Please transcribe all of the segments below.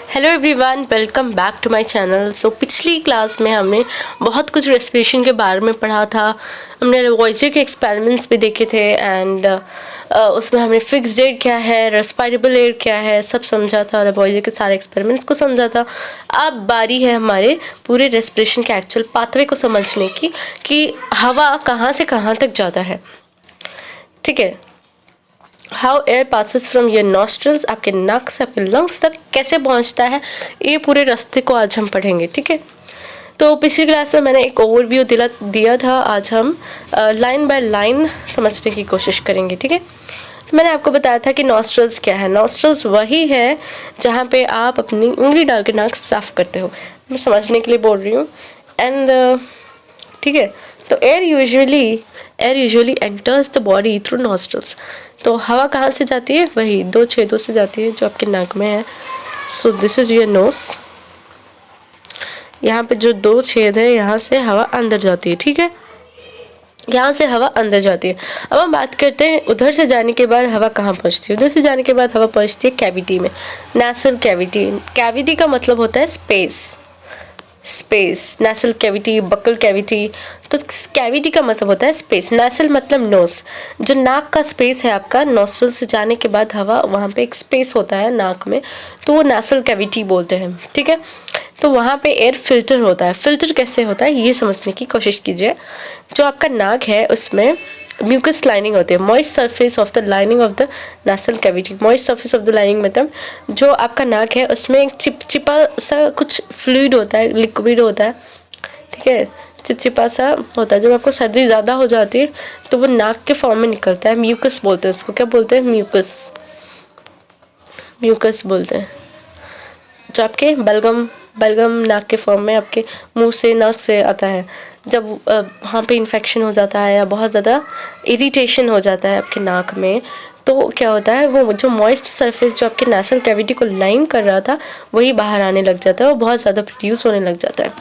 Hello everyone, welcome back to my channel. So पिछली class में हमने बहुत कुछ रेस्पिरेशन के बारे में पढ़ा था। हमने लवॉइज़ियर के एक्सपेरिमेंट्स भी देखे थे एंड उसमें हमने फिक्स्ड एयर क्या है, रेस्पिरेबल एयर क्या है, सब समझा था। लवॉइज़ियर के सारे एक्सपेरिमेंट्स को समझा था। अब बारी है हमारे पूरे रेस्पिरेशन के एक्चुअल पाथवे को समझने की कि हवा कहाँ से कहाँ तक जाता है। ठीक है, how air passes from your nostrils, आपके नाक से आपके लंग्स तक कैसे पहुंचता है, ये पूरे रास्ते को आज हम पढ़ेंगे। ठीक है, तो पिछली क्लास में मैंने एक ओवरव्यू दिया था। आज हम लाइन बाय लाइन समझने की कोशिश करेंगे। ठीक है, तो मैंने आपको बताया था कि नॉस्ट्रल्स क्या है। नॉस्ट्रल्स वही है जहाँ पे आप अपनी उंगली डाल के नाक साफ करते हो। मैं समझने के लिए बोल रही हूँ। एंड ठीक है, तो air usually enters the body through nostrils. तो हवा कहाँ से जाती है? वही दो छेदों से जाती है जो आपके नाक में है। So this is your nose. यहाँ पे जो दो छेद है, यहाँ से हवा अंदर जाती है। ठीक है, यहाँ से हवा अंदर जाती है। अब हम बात करते हैं उधर से जाने के बाद हवा कहाँ पहुँचती है। उधर से जाने के बाद हवा पहुँचती है कैविटी में, नेसल कैविटी। कैविटी का मतलब होता है space. Nasal cavity, buccal cavity. तो कैविटी का मतलब होता है स्पेस। नेसल मतलब नोस, जो नाक का स्पेस है आपका। नोस्ट्रल से जाने के बाद हवा, वहाँ पे एक स्पेस होता है नाक में, तो वो नेसल कैविटी बोलते हैं। ठीक है, तो वहाँ पे एयर फिल्टर होता है। फिल्टर कैसे होता है ये समझने की कोशिश कीजिए। जो आपका नाक है उसमें म्यूकस लाइनिंग होती है, moist surface of the lining of the nasal cavity. Moist surface of the lining मतलब जो आपका नाक है उसमें एक चिपचिपा सा कुछ फ्लूइड होता है, लिक्विड होता है। ठीक है, चिपचिपा सा होता है। जब आपको सर्दी ज़्यादा हो जाती है तो वो नाक के फॉर्म में निकलता है। म्यूकस बोलते हैं उसको। क्या बोलते हैं? म्यूकस बोलते हैं। जो आपके बलगम नाक के फॉर्म में आपके मुंह से, नाक से आता है। जब वहाँ पे इन्फेक्शन हो जाता है या बहुत ज़्यादा इरिटेशन हो जाता है आपके नाक में, तो क्या होता है, वो जो मॉइस्ट सरफेस जो आपके नेसल कैविटी को लाइन कर रहा था वही बाहर आने लग जाता है और बहुत ज़्यादा प्रोड्यूस होने लग जाता है।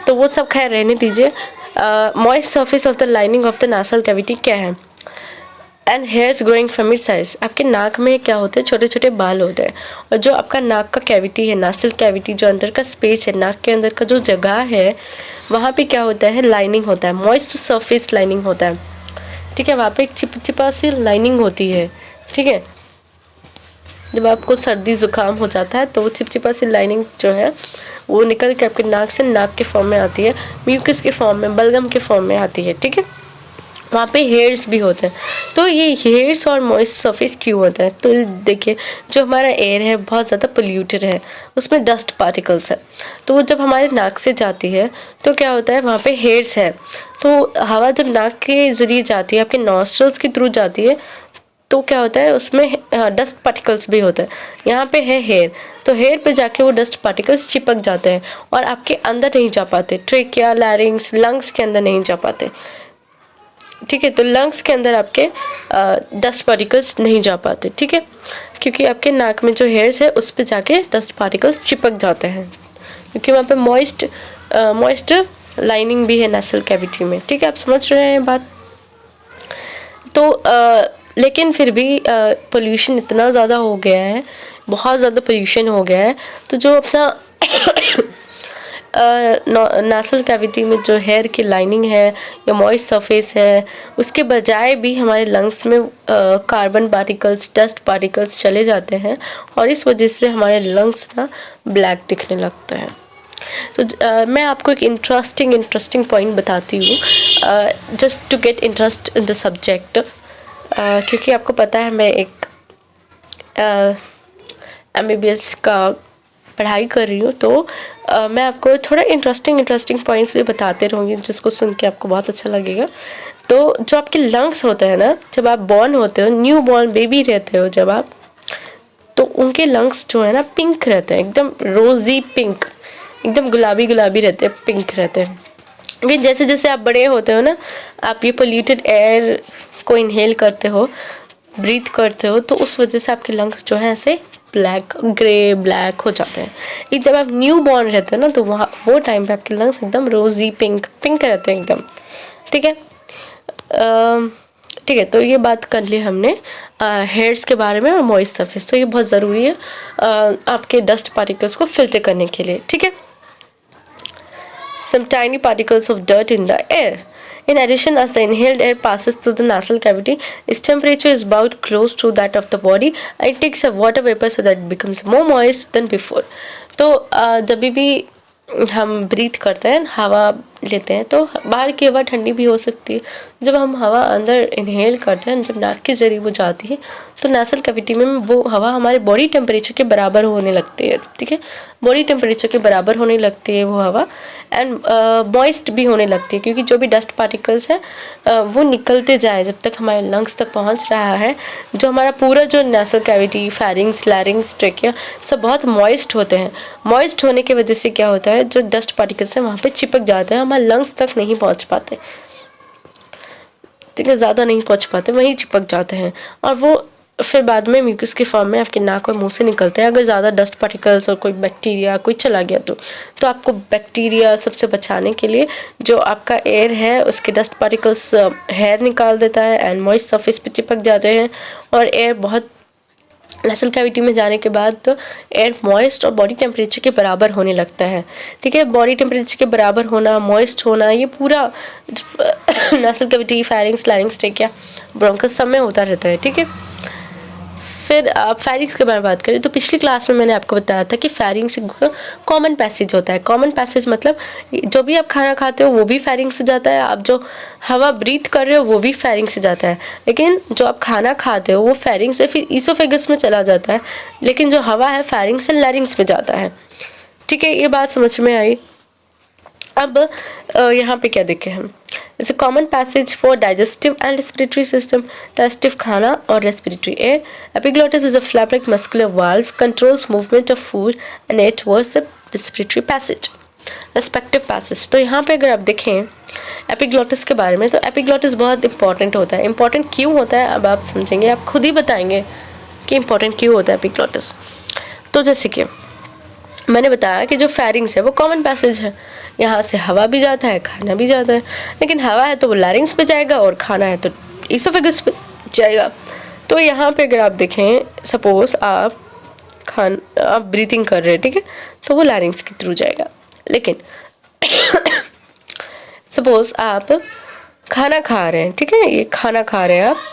तो वो सब खैर रहने दीजिए। Moist surface of the lining of the nasal cavity क्या है? And hairs growing from it size. आपके नाक में क्या होते हैं? छोटे छोटे बाल होते हैं। और जो आपका नाक का कैविटी है, नेसल कैविटी, जो अंदर का स्पेस है, नाक के अंदर का जो जगह है, वहाँ पे क्या होता है? लाइनिंग होता है, मॉइस्ट सरफेस लाइनिंग होता है। ठीक है, वहाँ पे एक चिपचिपा सी लाइनिंग होती है। ठीक है, जब आपको सर्दी जुकाम हो जाता है तो वो चिपचिपा सी लाइनिंग जो है वो निकल के आपके नाक से नाक के फॉर्म में आती है, म्यूकस के फॉर्म में, बलगम के फॉर्म में आती है। ठीक है, वहाँ पे हेयर्स भी होते हैं। तो ये हेयर्स और मॉइस्ट सरफेस क्यों होता है? तो देखिए, जो हमारा एयर है बहुत ज़्यादा पोल्यूटेड है, उसमें डस्ट पार्टिकल्स है। तो वो जब हमारे नाक से जाती है तो क्या होता है, वहाँ पे हेयर्स है। तो हवा जब नाक के ज़रिए जाती है, आपके नॉस्ट्रल्स के थ्रू जाती है, तो क्या होता है, उसमें डस्ट पार्टिकल्स भी होते हैं। यहाँ पे है हेयर, तो हेयर पे जाके वो डस्ट पार्टिकल्स चिपक जाते हैं और आपके अंदर नहीं जा पाते। ट्रेकिया, लैरिंग्स, लंग्स के अंदर नहीं जा पाते। ठीक है, तो लंग्स के अंदर आपके डस्ट पार्टिकल्स नहीं जा पाते। ठीक है, क्योंकि आपके नाक में जो हेयर्स है उस पे जाके डस्ट पार्टिकल्स चिपक जाते हैं, क्योंकि वहाँ पे मॉइस्ट लाइनिंग भी है नेसल कैविटी में। ठीक है, आप समझ रहे हैं बात? तो लेकिन फिर भी पोल्यूशन इतना ज़्यादा हो गया है, बहुत ज़्यादा पोल्यूशन हो गया है, तो जो अपना नेसल कैविटी में जो हेयर की लाइनिंग है या मॉइस्ट सरफेस है, उसके बजाय भी हमारे लंग्स में कार्बन पार्टिकल्स, डस्ट पार्टिकल्स चले जाते हैं और इस वजह से हमारे लंग्स ना ब्लैक दिखने लगता है। तो मैं आपको एक इंटरेस्टिंग पॉइंट बताती हूँ, just to get interest in the subject. क्योंकि आपको पता है मैं एक MBBS का पढ़ाई कर रही हूँ, तो मैं आपको थोड़ा इंटरेस्टिंग पॉइंट्स भी बताते रहूँगी, जिसको सुन के आपको बहुत अच्छा लगेगा। तो जो आपके लंग्स होते हैं ना, जब आप बॉर्न होते हो, न्यू बॉर्न बेबी रहते हो जब आप, तो उनके लंग्स जो है ना पिंक रहते हैं, एकदम रोजी पिंक, एकदम गुलाबी रहते हैं, पिंक रहते हैं। लेकिन जैसे जैसे आप बड़े होते हो ना, आप ये पोल्यूटेड एयर को इनहेल करते हो, ब्रीथ करते हो, तो उस वजह से आपके लंग्स जो है ऐसे ब्लैक हो जाते हैं। जब आप न्यू बॉर्न रहते हैं ना, तो वो टाइम पे आपके लंग्स एकदम रोजी पिंक रहते हैं एकदम। ठीक है, ठीक है, तो ये बात कर ली हमने हेयर्स के बारे में और मॉइस्ट सरफेस। तो ये बहुत ज़रूरी है आपके डस्ट पार्टिकल्स को फिल्टर करने के लिए। ठीक है, some tiny particles of dirt in the air. In addition, as the inhaled air passes through the nasal cavity, its temperature is about close to that of the body. It takes a water vapor so that it becomes more moist than before. तो जब भी हम breathe करते हैं, हवा लेते हैं, तो बाहर की हवा ठंडी भी हो सकती है। जब हम हवा अंदर इनहेल करते हैं, जब नाक के ज़रिए वो जाती है, तो नासल कैविटी में वो हवा हमारे बॉडी टेम्परेचर के बराबर होने लगती है। ठीक है, बॉडी टेम्परेचर के बराबर होने लगती है वो हवा, एंड मॉइस्ट भी होने लगती है, क्योंकि जो भी डस्ट पार्टिकल्स है वो निकलते जाए जब तक हमारे लंग्स तक पहुंच रहा है। जो हमारा पूरा जो नासल कैविटी, फेरिंग्स, लैरिंग्स, ट्रेकिया सब बहुत मॉइस्ट होते हैं। मॉइस्ट होने की वजह से क्या होता है, जो डस्ट पार्टिकल्स हैं वहाँ पे चिपक जाते हैं, हमारे लंग्स तक नहीं पहुँच पाते। ठीक है, ज़्यादा नहीं पहुँच पाते, वहीं चिपक जाते हैं, और वो फिर बाद में म्यूकस के फॉर्म में आपके नाक और मुंह से निकलते हैं। अगर ज़्यादा डस्ट पार्टिकल्स और कोई बैक्टीरिया कोई चला गया तो आपको बैक्टीरिया सबसे बचाने के लिए जो आपका एयर है उसके डस्ट पार्टिकल्स हेयर निकाल देता है, एंड मॉइस्ट सरफेस पे चिपक जाते हैं, और एयर बहुत नसल कैविटी में जाने के बाद तो एयर मॉइस्ट और बॉडी टेम्परेचर के बराबर होने लगता है। ठीक है, बॉडी टेम्परेचर के बराबर होना, मॉइस्ट होना, ये पूरा नसल कैविटी, फेरिंग्स, लैरिंग्स, ट्रेकिया, ब्रोंकस सब में होता रहता है। ठीक है, फिर आप फेरिंग्स के बारे में बात करें तो पिछली क्लास में मैंने आपको बताया था कि फेरिंग्स कॉमन पैसेज होता है। कॉमन पैसेज मतलब जो भी आप खाना खाते हो वो भी फेरिंग्स से जाता है, आप जो हवा ब्रीथ कर रहे हो वो भी फेरिंग्स से जाता है, लेकिन जो आप खाना खाते हो वो फेरिंग्स से फिर ईसोफेगस में चला जाता है, लेकिन जो हवा है फेरिंग्स से लैरिंग्स में जाता है। ठीक है, ये बात समझ में आई। अब यहाँ पे क्या देखें हम, It's a common passage for digestive and respiratory system. Digestive खाना और respiratory air. Epiglottis is a flap-like muscular valve, controls movement of food and air towards the respiratory passage. Respective passage. तो यहाँ पे अगर आप देखें एपिग्लॉटिस के बारे में, तो एपिग्लॉटिस बहुत इंपॉर्टेंट होता है। इंपॉर्टेंट क्यों होता है अब आप समझेंगे, आप खुद ही बताएंगे कि इंपॉर्टेंट क्यों होता है एपिग्लॉटिस। तो जैसे कि मैंने बताया कि जो फेरिंग्स है वो कॉमन पैसेज है, यहाँ से हवा भी जाता है, खाना भी जाता है, लेकिन हवा है तो वो लैरिंग्स पे जाएगा और खाना है तो ईसोफेगस पे जाएगा। तो यहाँ पे अगर आप देखें, सपोज आप ब्रीथिंग कर रहे हैं, ठीक है, तो वो लैरिंग्स के थ्रू जाएगा, लेकिन सपोज आप खाना खा रहे हैं, ठीक है, ये खाना खा रहे हैं आप,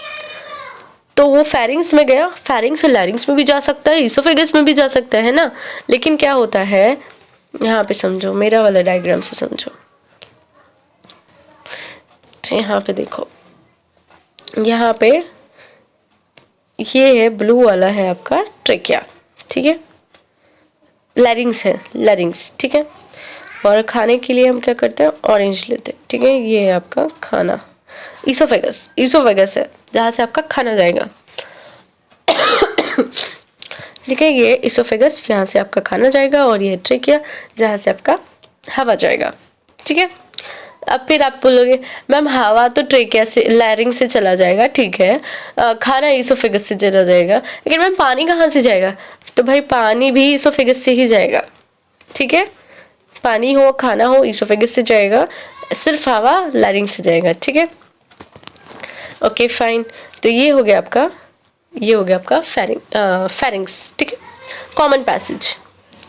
तो वो फेरिंग्स में गया, फेरिंग्स से लैरिंग्स में भी जा सकता है, ईसोफेगस में भी जा सकता है ना। लेकिन क्या होता है, यहाँ पे समझो, मेरा वाला डायग्राम से समझो, यहाँ पे देखो, यहाँ पे ये है ब्लू वाला है आपका ट्रेकिया, ठीक है, लैरिंग्स है, लैरिंग्स, ठीक है, और खाने के लिए हम क्या करते हैं, ऑरेंज लेते हैं, ठीक है, ये है आपका खाना, ईसोफेगस, ईसोफेगस है जहाँ से आपका खाना जाएगा, ठीक है, ये ईसोफेगस यहाँ से आपका खाना जाएगा, और ये ट्रेकिया जहाँ से आपका हवा जाएगा। ठीक है, अब फिर आप बोलोगे मैम हवा तो ट्रेकिया से, लैरिंग से चला जाएगा, ठीक है, खाना ईसोफेगस से चला जाएगा, लेकिन मैम पानी कहाँ से जाएगा, तो भाई पानी भी ईसोफेगस से ही जाएगा। ठीक है, पानी हो, खाना हो, ईसोफेगस से जाएगा, सिर्फ हवा लैरिंग से जाएगा। ठीक है, ओके फाइन। तो ये हो गया आपका, ये हो गया आपका फेरिंग्स, ठीक है, कॉमन पैसेज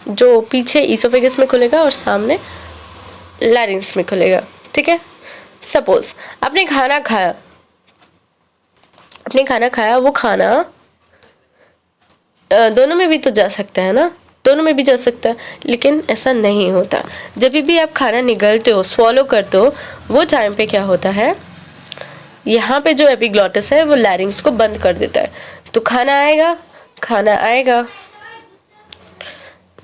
जो पीछे ईसोफेगस में खुलेगा और सामने लैरिंग्स में खुलेगा। ठीक है, सपोज आपने खाना खाया, वो खाना दोनों में भी तो जा सकता है ना, दोनों में भी जा सकता है, लेकिन ऐसा नहीं होता। जब भी आप खाना निगलते हो, स्वॉलो करते हो, वो टाइम पे क्या होता है, यहाँ पे जो एपिग्लॉटिस है वो लैरिंग्स को बंद कर देता है, तो खाना आएगा,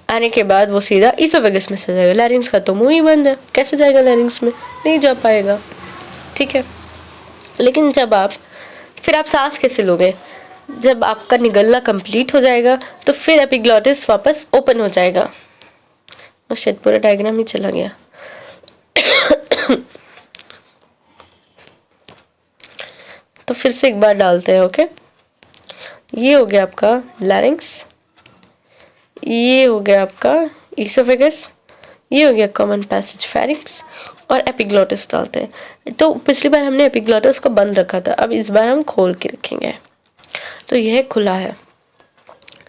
आने के बाद वो सीधा ईसोफेगस में से जाएगा। लैरिंग्स का तो मुंह ही बंद है, कैसे जाएगा लैरिंग्स में, नहीं जा पाएगा। ठीक है, लेकिन जब आप फिर आप सांस कैसे लोगे, जब आपका निगलना कंप्लीट हो जाएगा तो फिर एपिग्लॉटिस वापस ओपन हो जाएगा। और शायद पूरा डायग्राम ही चला गया। तो फिर से एक बार डालते हैं। ओके, ये हो गया आपका लैरिंग्स, ये हो गया आपका ईसोफेगस, ये हो गया कॉमन पैसेज फेरिंग्स, और एपिग्लॉटिस डालते हैं। तो पिछली बार हमने एपिग्लॉटिस को बंद रखा था, अब इस बार हम खोल के रखेंगे। तो यह खुला है,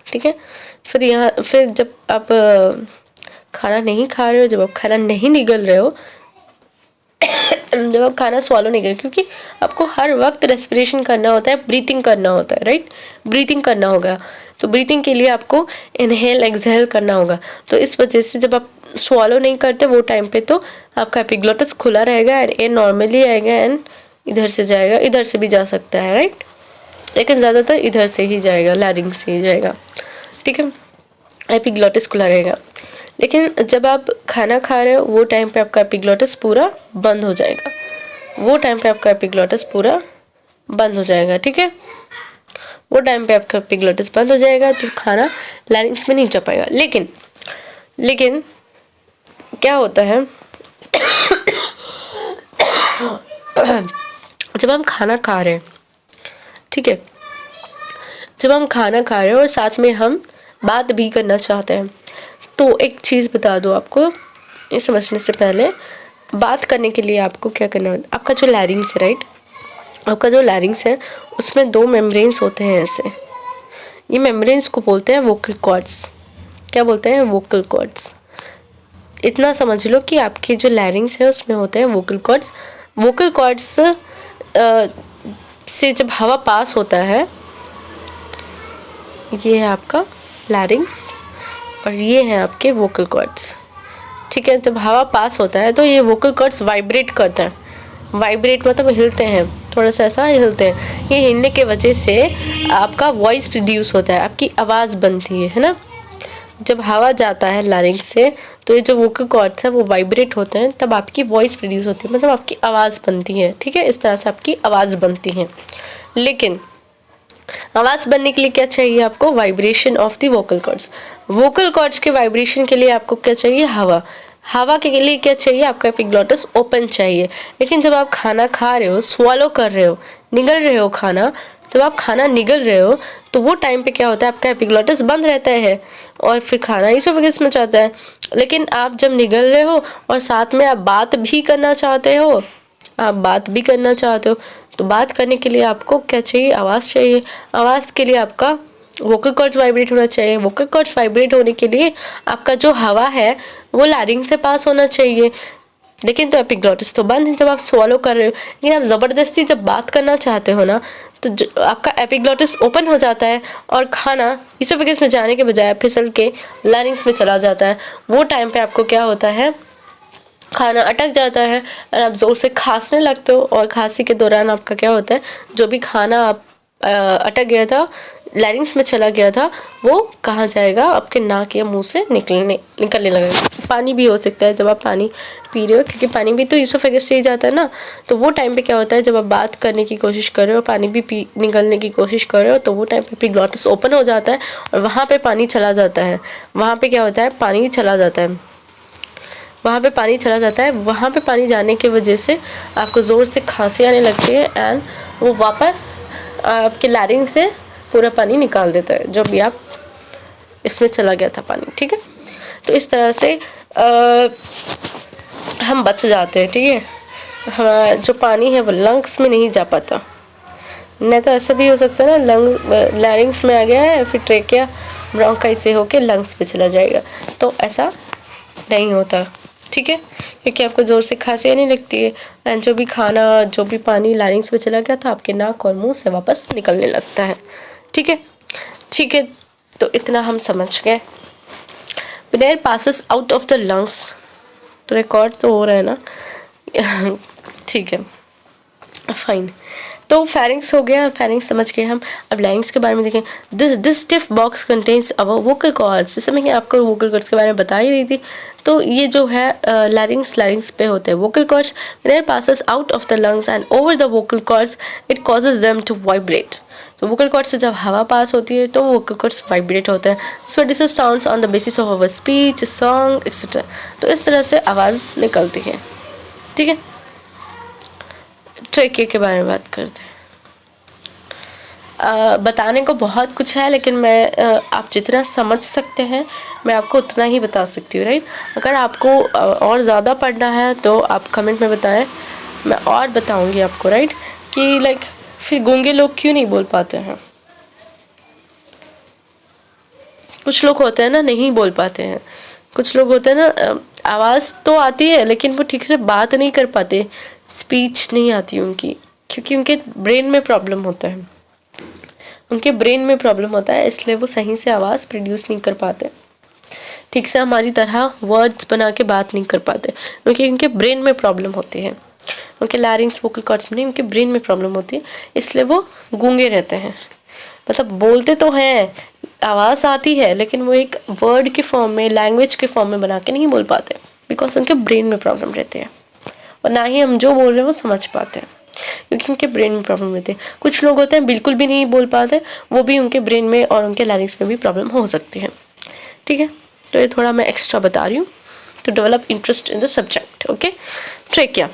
ठीक है। फिर जब आप खाना नहीं खा रहे हो, जब आप खाना नहीं निगल रहे हो, जब आप खाना स्वॉलो नहीं कर, क्योंकि आपको हर वक्त रेस्पिरेशन करना होता है, ब्रीथिंग करना होता है, राइट। ब्रीथिंग करना होगा, तो ब्रीथिंग के लिए आपको इनहेल एक्सहेल करना होगा। तो इस वजह से जब आप स्वॉलो नहीं करते वो टाइम पे, तो आपका एपिग्लॉटिस खुला रहेगा एंड एयर नॉर्मली आएगा एंड इधर से जाएगा, इधर से भी जा सकता है, राइट, लेकिन ज़्यादातर इधर से ही जाएगा, लैरिंग से ही जाएगा, ठीक है। एपिग्लॉटिस खुला रहेगा। लेकिन जब आप खाना खा रहे हो वो टाइम पे आपका एपिग्लॉटिस पूरा बंद हो जाएगा, वो टाइम पे आपका एपिग्लॉटिस पूरा बंद हो जाएगा, ठीक है। वो टाइम पे आपका एपिग्लॉटिस बंद हो जाएगा, तो खाना लैरिंग्स में नहीं जा पाएगा। लेकिन क्या होता है जब हम खाना खा रहे हैं, ठीक है, जब हम खाना खा रहे हैं और साथ में हम बात भी करना चाहते हैं, तो एक चीज़ बता दो आपको, ये समझने से पहले, बात करने के लिए आपको क्या करना है, आपका जो लैरिंग्स है, राइट, आपका जो लैरिंग्स है उसमें 2 मेम्ब्रेन्स होते हैं ऐसे, ये मेम्ब्रेन्स को बोलते हैं वोकल कॉर्ड्स। क्या बोलते हैं? Vocal chords. इतना समझ लो कि आपके जो लैरिंग्स है उसमें होते हैं वोकल कॉर्ड्स। वोकल कॉर्ड्स से जब हवा पास होता है, ये है आपका लैरिंग्स और ये हैं आपके वोकल कॉर्ड्स, ठीक है। जब हवा पास होता है तो ये वोकल कॉर्ड्स वाइब्रेट करते हैं, वाइब्रेट मतलब हिलते हैं, थोड़ा सा ऐसा हिलते हैं। ये हिलने के वजह से आपका वॉइस प्रोड्यूस होता है, आपकी आवाज़ बनती है ना। जब हवा जाता है लैरिंग्स से तो ये जो वोकल कॉर्ड्स हैं वो वाइब्रेट होते हैं, तब आपकी वॉइस प्रोड्यूस होती है, मतलब आपकी आवाज़ बनती है, ठीक है। इस तरह से आपकी आवाज़ बनती है। लेकिन आवाज़ बनने के लिए क्या चाहिए आपको? Vibration of the vocal chords. Vocal cords के वाइब्रेशन के लिए आपको क्या चाहिए? हवा। हवा के लिए क्या चाहिए? आपका एपिग्लॉटिस ओपन चाहिए। लेकिन जब आप खाना खा रहे हो, स्वॉलो कर रहे हो, निगल रहे हो खाना, जब आप खाना निगल रहे हो तो वो टाइम पे क्या होता है, आपका एपिग्लॉटिस बंद रहता है और फिर खाना इसोफेगस में जाता है। लेकिन आप जब निगल रहे हो और साथ में आप बात भी करना चाहते हो, तो बात करने के लिए आपको क्या चाहिए? आवाज़ चाहिए। आवाज़ के लिए आपका वोकल कॉर्ड्स वाइब्रेट होना चाहिए। वोकल कॉर्ड्स वाइब्रेट होने के लिए आपका जो हवा है वो लैरिंग से पास होना चाहिए। लेकिन तो एपिग्लॉटिस तो बंद है जब आप स्वॉलो कर रहे हो। लेकिन आप ज़बरदस्ती जब बात करना चाहते हो ना, तो आपका एपिग्लॉटिस ओपन हो जाता है और खाना इसोफेगस में जाने के बजाय फिसल के लैरिंग्स में चला जाता है। वो टाइम पे आपको क्या होता है, खाना अटक जाता है और आप ज़ोर से खांसने लगते हो। और खांसी के दौरान आपका क्या होता है, जो भी खाना आप अटक गया था, लैरिंग्स में चला गया था, वो कहाँ जाएगा? आपके नाक या मुंह से निकलने लगेगा। पानी भी हो सकता है जब आप पानी पी रहे हो, क्योंकि पानी भी तो इसोफेगस से ही जाता है ना। तो वो टाइम पे क्या होता है, जब आप बात करने की कोशिश कर रहे हो, पानी भी निकलने की कोशिश कर रहे हो, तो वो टाइम पे एपिग्लॉटिस ओपन हो जाता है और वहाँ पे पानी चला जाता है। वहाँ पे क्या होता है, पानी चला जाता है। वहाँ पे पानी जाने की वजह से आपको ज़ोर से खांसी आने लगती है एंड वो वापस आपके लैरिंग से पूरा पानी निकाल देता है, जो भी आप इसमें चला गया था पानी, ठीक है। तो इस तरह से हम बच जाते हैं, ठीक है। हमारा जो पानी है वो लंग्स में नहीं जा पाता। नहीं तो ऐसा भी हो सकता है ना, लैरिंग्स में आ गया है, फिर ट्रेकिया ब्रोंकाइटिस से होके लंग्स पे चला जाएगा। तो ऐसा नहीं होता, ठीक है, क्योंकि आपको ज़ोर से खांसी आने लगती है एंड जो भी खाना, जो भी पानी लैरिंग्स में चला गया था, आपके नाक और मुंह से वापस निकलने लगता है, ठीक है। तो इतना हम समझ गए। When air passes out of the lungs, तो रिकॉर्ड तो हो रहा है ना ठीक है, फाइन। तो फेरिंग्स हो गया, फेरिंग्स समझ गए हम। अब लैरिंग्स के बारे में देखें। This stiff box contains our vocal cords. जैसे मैं आपको वोकल कॉर्ड्स के बारे में बता ही रही थी, तो ये जो है लैरिंग्स पे होते हैं vocal cords. When air passes out of the lungs and over the vocal cords it causes them to vibrate. तो वोकल कॉर्ड से जब हवा पास होती है तो वोकल कॉर्ड्स वाइब्रेट होता है। So this sounds on the basis of our speech, song etcetera. तो इस तरह से आवाज़ निकलती है, ठीक है। ट्रेकिया के बारे में बात करते हैं। बताने को बहुत कुछ है, लेकिन मैं आप जितना समझ सकते हैं मैं आपको उतना ही बता सकती हूँ, राइट। अगर आपको और ज़्यादा पढ़ना है तो आप कमेंट में बताएं, मैं और बताऊँगी आपको, राइट। कि लाइक फिर गूंगे लोग क्यों नहीं बोल पाते हैं? कुछ लोग होते हैं ना, नहीं बोल पाते हैं। कुछ लोग होते हैं ना, आवाज़ तो आती है लेकिन वो ठीक से बात नहीं कर पाते, स्पीच नहीं आती उनकी, क्योंकि उनके ब्रेन में प्रॉब्लम होता है। उनके ब्रेन में प्रॉब्लम होता है, इसलिए वो सही से आवाज़ प्रोड्यूस नहीं कर पाते, ठीक से हमारी तरह वर्ड्स बना के बात नहीं कर पाते, क्योंकि उनके ब्रेन में प्रॉब्लम होती है। उनके लैरिंग्स वोकल कॉर्ड्स में नहीं, उनके ब्रेन में प्रॉब्लम होती है, इसलिए वो गूंगे रहते हैं। मतलब बोलते तो हैं, आवाज़ आती है, लेकिन वो एक वर्ड के फॉर्म में, लैंग्वेज के फॉर्म में बना के नहीं बोल पाते, बिकॉज उनके ब्रेन में प्रॉब्लम रहती है। और ना ही हम जो बोल रहे हैं वो समझ पाते हैं, क्योंकि उनके ब्रेन में प्रॉब्लम रहती है। कुछ लोग होते हैं बिल्कुल भी नहीं बोल पाते, वो भी उनके ब्रेन में और उनके लैरिंग्स में भी प्रॉब्लम हो सकती है, ठीक है। तो ये थोड़ा मैं एक्स्ट्रा बता रही हूँ to develop interest in the subject, okay. Trachea,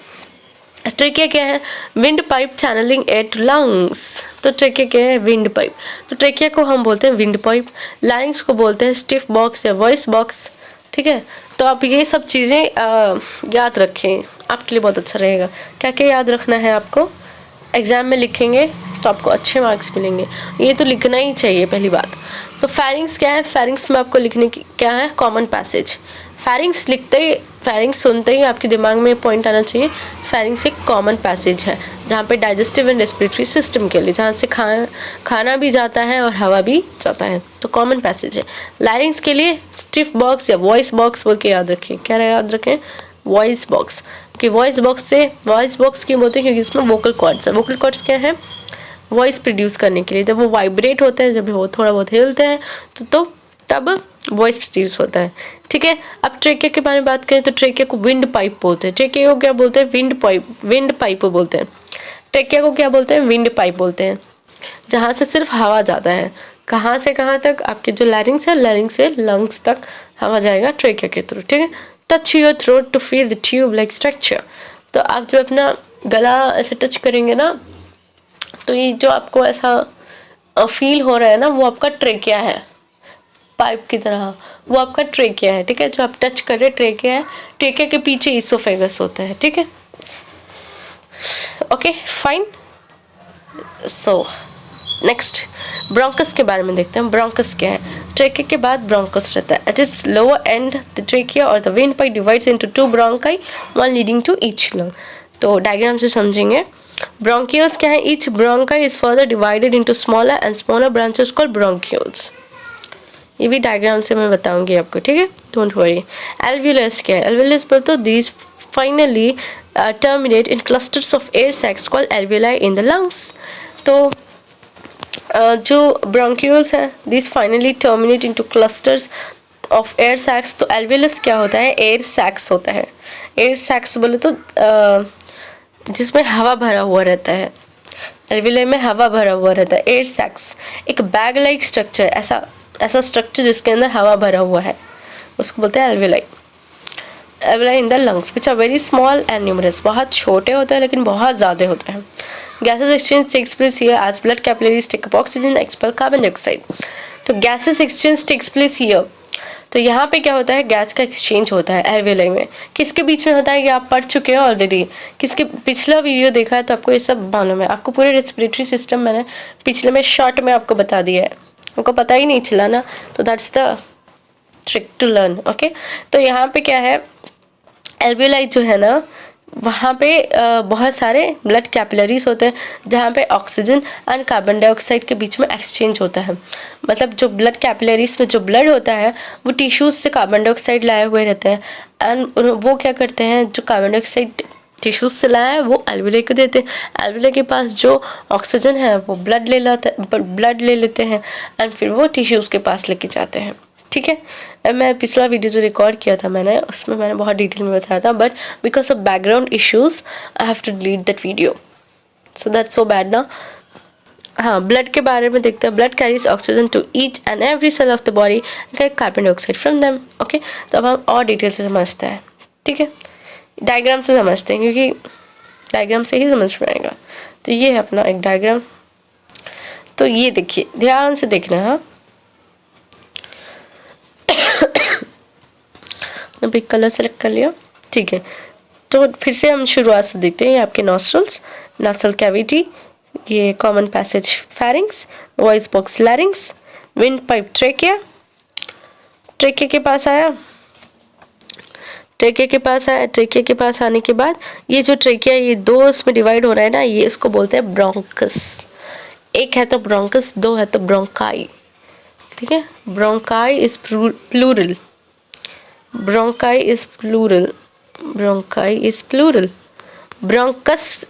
trachea क्या है? Wind pipe channelling air to lungs. तो ट्रेकिया क्या है? Wind pipe. तो ट्रेकिया को हम बोलते हैं विंड पाइप, लैरिंग्स को बोलते हैं स्टिफ बॉक्स या वॉइस बॉक्स, ठीक है। तो आप ये सब चीज़ें याद रखें, आपके लिए बहुत अच्छा रहेगा। क्या क्या याद रखना है आपको? एग्ज़ाम में लिखेंगे तो आपको अच्छे मार्क्स मिलेंगे, ये तो लिखना ही चाहिए पहली बात। तो फेरिंग्स क्या है? फेरिंग्स में आपको लिखने की क्या है? Common passage. फेरिंग्स लिखते ही, फेरिंग्स सुनते ही आपके दिमाग में पॉइंट आना चाहिए, फेरिंग्स एक कॉमन पैसेज है जहाँ पे डाइजेस्टिव एंड रेस्पिरेटरी सिस्टम के लिए, जहाँ से खाना भी जाता है और हवा भी जाता है, तो कॉमन पैसेज है। लैरिंग्स के लिए स्टिफ बॉक्स या वॉइस बॉक्स बोल के याद रखें। क्या याद रखें? Voice box. कि वॉइस बॉक्स क्यों बोलते हैं? क्योंकि इसमें वोकल कॉर्ड्स है। वोकल कॉर्ड्स क्या है? वॉइस प्रोड्यूस करने के लिए। जब वो वाइब्रेट होते हैं, जब वो थोड़ा बहुत हिलते हैं तो तब वॉइस प्रोड्यूस होता है, ठीक है। अब ट्रेकिया के बारे में बात करें तो ट्रेकिया को विंड पाइप बोलते हैं। ट्रेकिया को क्या बोलते हैं? विंड पाइप बोलते हैं। ट्रेकिया को क्या बोलते हैं? विंड पाइप बोलते हैं, जहाँ से सिर्फ हवा जाता है। कहाँ से कहाँ तक? आपके जो लैरिंग्स है, लैरिंग्स से लंग्स तक हवा जाएगा ट्रेकिया के थ्रू, ठीक है। Touch your throat to feel the tube like structure. तो आप जब अपना गला ऐसे टच करेंगे ना, तो ये जो आपको ऐसा फील हो रहा है ना, वो आपका ट्रेकिया है, पाइप की तरह, वो आपका ट्रेकिया है, ठीक है। जो आप टच कर रहे ट्रेकिया है, ट्रेकिया के पीछे इसोफेगस होता है, ठीक है। Okay fine. So next bronchus के बारे में देखते हैं। ब्रोंकस क्या है? ट्रेकिया के बाद ब्रोंकस रहता है। At its lower end the trachea और the windpipe divides into two bronchi, one leading to each lung. तो डायग्राम से समझेंगे। ब्रोंकियल्स क्या है? Each bronchi is further divided into smaller and smaller branches called bronchioles. ये भी diagram से मैं बताऊंगी आपको, ठीक है, डोंट वरी। एल्वियलस क्या है? एल्वियलस पर तो these finally terminate in clusters of air sacs called alveoli in the lungs. तो जो ब्रोंक्यूल्स है, this finally terminate into clusters of air sacs. तो एल्वियलस क्या होता है? एयर सैक्स होता है। एयर सैक्स बोले तो जिसमें हवा भरा हुआ रहता है, एल्वियलाई में हवा भरा हुआ रहता है। एयर सैक्स एक बैग लाइक स्ट्रक्चर, ऐसा स्ट्रक्चर जिसके अंदर हवा भरा हुआ है, उसको बोलते हैं alveoli. Alveoli in the lungs which are very small and numerous. बहुत छोटे होते हैं लेकिन बहुत ज़्यादा होते हैं। Gases exchange takes place here as blood capillaries take up oxygen expel carbon dioxide. तो gases exchange takes place here. तो यहाँ पे क्या होता है? गैस का एक्सचेंज होता है एल्वियलाई में। किसके बीच में होता है? ये आप पढ़ चुके हैं ऑलरेडी। किसके पिछला वीडियो देखा है तो आपको ये सब मालूम है। आपको पूरे रेस्पिरेटरी सिस्टम मैंने पिछले में शॉर्ट में आपको बता दिया है, उनको पता ही नहीं चला ना, तो that's the trick to learn, okay. तो यहाँ पे क्या है? एल्वियलाई जो है ना, वहाँ पे बहुत सारे ब्लड कैपिलरीज होते हैं जहाँ पे ऑक्सीजन एंड कार्बन डाइऑक्साइड के बीच में एक्सचेंज होता है। मतलब जो ब्लड कैपिलरीज में जो ब्लड होता है वो टिश्यूज से कार्बन डाइऑक्साइड लाए हुए रहते हैं, एंड वो क्या करते हैं, जो कार्बन डाइऑक्साइड टिश्यूज से लाया है वो एल्वियलाई को देते हैं। एल्वियलाई के पास जो ऑक्सीजन है वो ब्लड ले लेते हैं एंड फिर वो टिश्यूज के पास लेके जाते हैं, ठीक है। मैं पिछला वीडियो जो रिकॉर्ड किया था मैंने, उसमें मैंने बहुत डिटेल में बताया था, but because of background issues I have to delete that video, so that's so bad ना। हाँ, ब्लड के बारे में देखते हैं। Blood carries oxygen to each and every cell of the body and carry carbon dioxide from them, okay. तो अब हम और डिटेल से समझते हैं, ठीक है, डायग्राम से समझते हैं, क्योंकि डायग्राम से ही समझ में आएगा। तो ये है अपना एक डायग्राम। तो ये देखिए, ध्यान से देखना। हाँ, अभी कलर सेलेक्ट कर लिया, ठीक है। तो फिर से हम शुरुआत से देखते हैं। आपके नॉस्ट्रल्स, नासल कैविटी, ये common passage pharynx, voice box लैरिंग्स, wind pipe trachea, trachea के पास आया, ट्रेकिया के पास आया। ट्रेकिया के पास आने के बाद ये जो ट्रेकिया, ये दो इसमें डिवाइड हो रहा है ना, ये इसको बोलते हैं ब्रोंकस। एक है तो ब्रोंकस, दो है तो ब्रोंकाई, ठीक है। Bronchi is plural, bronchi is plural, bronchi is plural, bronchus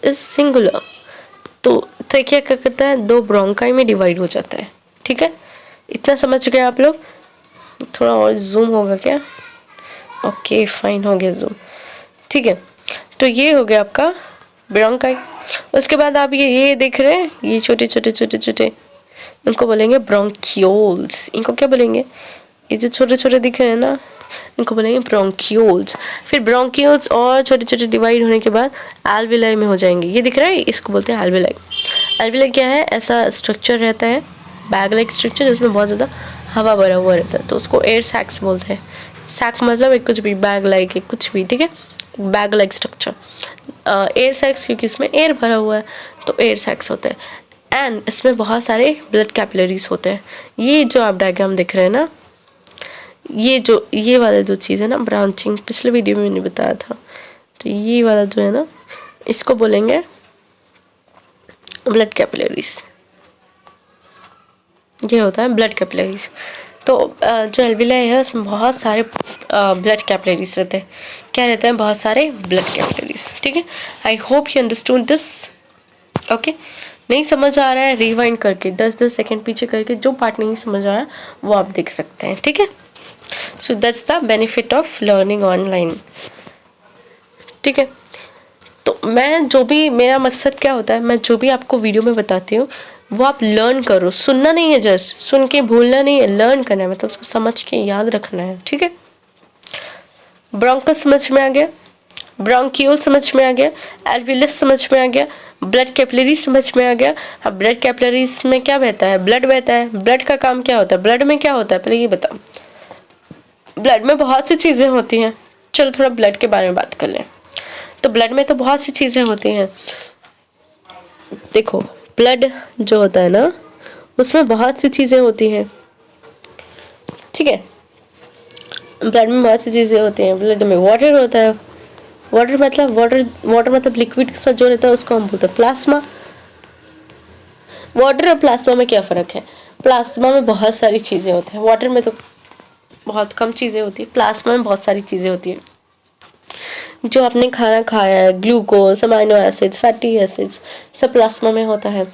is singular. तो ट्रेकिया क्या करता है, दो ब्रोंकाई में डिवाइड हो जाता है, ठीक है। इतना समझ गए आप लोग? थोड़ा और जूम होगा क्या? ओके फाइन, हो गया जूम, ठीक है। तो ये हो गया आपका ब्रोंकाई। उसके बाद आप ये देख रहे हैं, ये छोटे छोटे छोटे छोटे, इनको बोलेंगे ब्रोंकियोल्स। इनको क्या बोलेंगे, ये जो छोटे छोटे दिख रहे हैं ना, इनको बोलेंगे ब्रोंकियोल्स। फिर ब्रोंकियोल्स और छोटे छोटे डिवाइड होने के बाद एल्विलाई में हो जाएंगे। ये दिख रहा है, इसको बोलते हैं एल्विलाई। एल्विलाई क्या है, ऐसा स्ट्रक्चर रहता है, बैग लाइक स्ट्रक्चर, जिसमें बहुत ज़्यादा हवा भरा हुआ रहता है, तो उसको एयर सैक्स बोलते हैं। सैक मतलब एक कुछ भी, बैग लाइक एक कुछ भी, ठीक है, bag like structure. Air sacs क्योंकि इसमें एयर भरा हुआ है, तो एयर सैक्स होते हैं। एंड इसमें बहुत सारे ब्लड कैपिलरीज होते हैं। ये जो आप डायग्राम देख रहे हैं ना, ये वाला जो चीज़ है ना, ब्रांचिंग, पिछले वीडियो में मैंने बताया था। तो ये वाला जो है ना, इसको बोलेंगे ब्लड कैपिलरीज। ये होता है ब्लड कैपिलरीज। तो जो एल्विलाई है उसमें बहुत सारे ब्लड कैपिलरीज रहते हैं। क्या रहते हैं, बहुत सारे ब्लड कैपिलरीज, ठीक है। I hope you understood this, okay. नहीं समझ आ रहा है, रिवाइंड करके 10-10 सेकेंड पीछे करके जो पार्ट नहीं समझ आया वो आप देख सकते हैं, ठीक है। So that's the benefit of learning online, ठीक है। तो मैं जो भी, मेरा मकसद क्या होता है, मैं जो भी आपको वीडियो में बताती हूँ वो आप लर्न करो। सुनना नहीं है, जस्ट सुन के भूलना नहीं है, लर्न करना है, मतलब उसको समझ के याद रखना है, ठीक है। ब्रोंकस समझ में आ गया, ब्रोंकियोल समझ में आ गया, एल्वियस समझ में आ गया, ब्लड कैपिलरी समझ में आ गया। अब ब्लड कैपिलरीज में क्या बहता है, ब्लड बहता है। ब्लड का काम क्या होता है, ब्लड में क्या होता है, पहले ये बताओ। ब्लड में बहुत सी चीज़ें होती हैं। चलो थोड़ा ब्लड के बारे में बात कर लें। तो ब्लड में तो बहुत सी चीज़ें होती हैं। देखो, ब्लड जो होता है ना, उसमें बहुत सी चीज़ें होती हैं, ठीक है। ब्लड में बहुत सी चीज़ें होती हैं। ब्लड में वाटर होता है, वाटर मतलब लिक्विड सा जो रहता है उसको हम बोलते हैं प्लाज्मा। वाटर और प्लाज्मा में क्या फ़र्क है, प्लाज्मा में बहुत सारी चीज़ें होती हैं, वाटर में तो बहुत कम चीज़ें होती है, प्लाज्मा में बहुत सारी चीज़ें होती हैं। जो आपने खाना खाया है, glucose, amino acids, fatty acids, सब प्लाज्मा में होता है।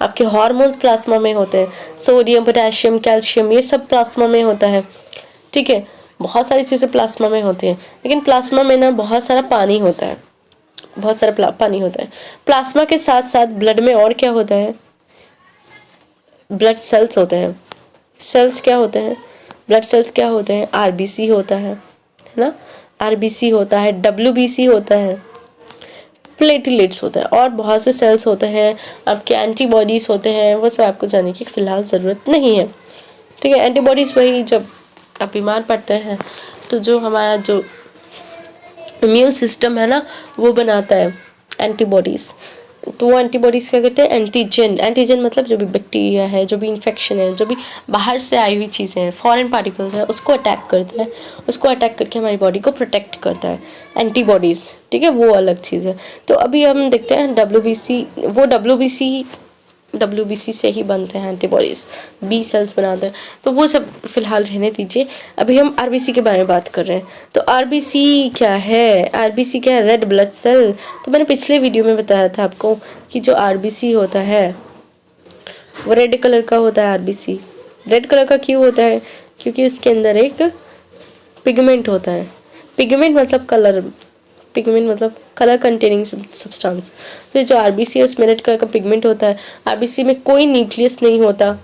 आपके हार्मोन्स प्लाज्मा में होते हैं, सोडियम, पोटेशियम, कैल्शियम, ये सब प्लाज्मा में होता है, ठीक है। बहुत सारी चीज़ें प्लाज्मा में होती हैं। लेकिन प्लाज्मा में ना बहुत सारा पानी होता है, बहुत सारा पानी होता है। प्लाज्मा के साथ साथ ब्लड में और क्या होता है, ब्लड सेल्स होते हैं। सेल्स क्या होते हैं, ब्लड सेल्स क्या होते हैं, आरबीसी होता है ना, आरबीसी होता है, डब्ल्यूबीसी होता है, प्लेटलेट्स होता है, और बहुत से सेल्स होते हैं। आपके एंटीबॉडीज़ होते हैं, वो सब आपको जानने की फ़िलहाल ज़रूरत नहीं है, ठीक है। एंटीबॉडीज़ वही, जब आप बीमार पड़ते हैं तो जो हमारा जो इम्यून सिस्टम है ना, वो बनाता है एंटीबॉडीज़। तो वो एंटीबॉडीज़ क्या करते हैं, एंटीजन मतलब जो भी बैक्टीरिया है, जो भी इन्फेक्शन है, जो भी बाहर से आई हुई चीज़ें हैं, फॉरेन पार्टिकल्स हैं, उसको अटैक करता है, उसको अटैक करके हमारी बॉडी को प्रोटेक्ट करता है एंटीबॉडीज़, ठीक है। वो अलग चीज़ है। तो अभी हम देखते हैं डब्ल्यूबीसी से ही बनते हैं एंटीबॉडीज़, बी सेल्स बनाते हैं। तो वो सब फिलहाल रहने दीजिए, अभी हम आरबीसी के बारे में बात कर रहे हैं। तो आरबीसी क्या है, आरबीसी क्या है, रेड ब्लड सेल। तो मैंने पिछले वीडियो में बताया था आपको कि जो आरबीसी होता है वो रेड कलर का होता है। आरबीसी रेड कलर का क्यों होता है, क्योंकि उसके अंदर एक पिगमेंट होता है। पिगमेंट मतलब कलर, पिगमेंट मतलब कलर कंटेनिंग सब्सटेंस। तो जो आरबीसी है उसमें रेड कलर का पिगमेंट होता है। आरबीसी में कोई न्यूक्लियस नहीं होता।